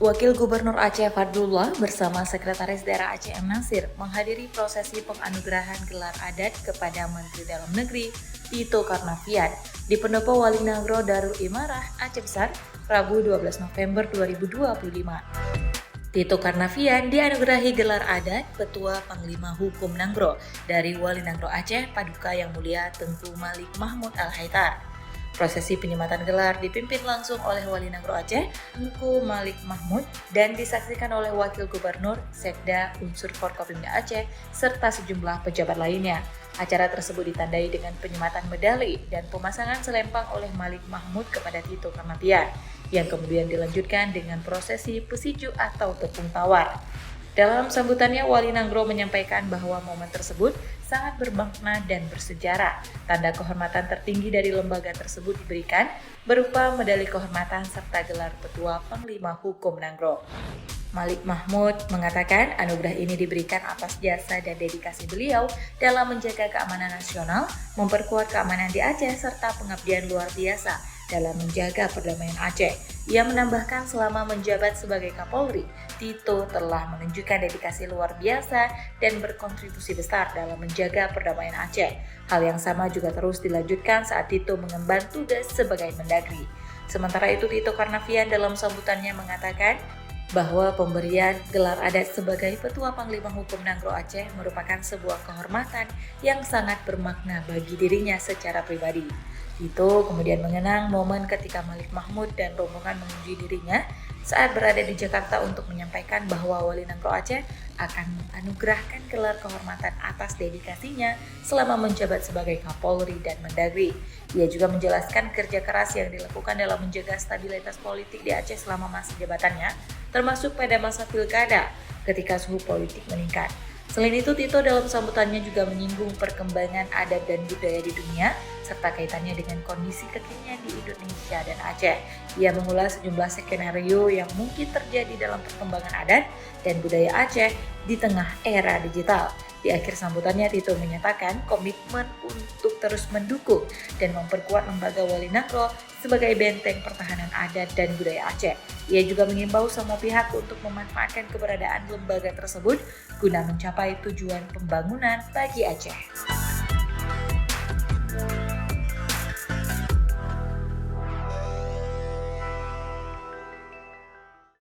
Wakil Gubernur Aceh Fadlullah bersama Sekretaris Daerah Aceh M. Nasir menghadiri prosesi penganugerahan gelar adat kepada Menteri Dalam Negeri Tito Karnavian di Pendopo Walinagro Darul Imarah, Aceh Besar, Rabu 12 November 2025. Tito Karnavian dianugerahi gelar adat Ketua Panglima Hukum Nangro dari Walinagro Aceh Paduka Yang Mulia Tengku Malik Mahmud Al-Haithar. Prosesi penyematan gelar dipimpin langsung oleh Walinagro Aceh, Tengku Malik Mahmud, dan disaksikan oleh Wakil Gubernur, Sekda, unsur Forkopimda Aceh, serta sejumlah pejabat lainnya. Acara tersebut ditandai dengan penyematan medali dan pemasangan selempang oleh Malik Mahmud kepada Tito Karnavian, yang kemudian dilanjutkan dengan prosesi pesiju atau tepung tawar. Dalam sambutannya, Walinagro menyampaikan bahwa momen tersebut sangat bermakna dan bersejarah. Tanda kehormatan tertinggi dari lembaga tersebut diberikan berupa medali kehormatan serta gelar Ketua Panglima Hukum Nangro. Malik Mahmud mengatakan anugerah ini diberikan atas jasa dan dedikasi beliau dalam menjaga keamanan nasional, memperkuat keamanan di Aceh, serta pengabdian luar biasa dalam menjaga perdamaian Aceh. Ia menambahkan selama menjabat sebagai Kapolri, Tito telah menunjukkan dedikasi luar biasa dan berkontribusi besar dalam menjaga perdamaian Aceh. Hal yang sama juga terus dilanjutkan saat Tito mengemban tugas sebagai Mendagri. Sementara itu, Tito Karnavian dalam sambutannya mengatakan bahwa pemberian gelar adat sebagai Ketua Panglima Hukum Nangro Aceh merupakan sebuah kehormatan yang sangat bermakna bagi dirinya secara pribadi. Tito kemudian mengenang momen ketika Malik Mahmud dan rombongan mengunjungi dirinya saat berada di Jakarta untuk menyampaikan bahwa Walinagro Aceh akan menganugerahkan gelar kehormatan atas dedikasinya selama menjabat sebagai Kapolri dan Mendagri. Ia juga menjelaskan kerja keras yang dilakukan dalam menjaga stabilitas politik di Aceh selama masa jabatannya, termasuk pada masa pilkada ketika suhu politik meningkat. Selain itu, Tito dalam sambutannya juga menyinggung perkembangan adat dan budaya di dunia serta kaitannya dengan kondisi kekinian di Indonesia dan Aceh. Ia mengulas sejumlah skenario yang mungkin terjadi dalam perkembangan adat dan budaya Aceh di tengah era digital. Di akhir sambutannya, Tito menyatakan komitmen untuk terus mendukung dan memperkuat lembaga Walinagro sebagai benteng pertahanan adat dan budaya Aceh. Ia juga mengimbau semua pihak untuk memanfaatkan keberadaan lembaga tersebut guna mencapai tujuan pembangunan bagi Aceh.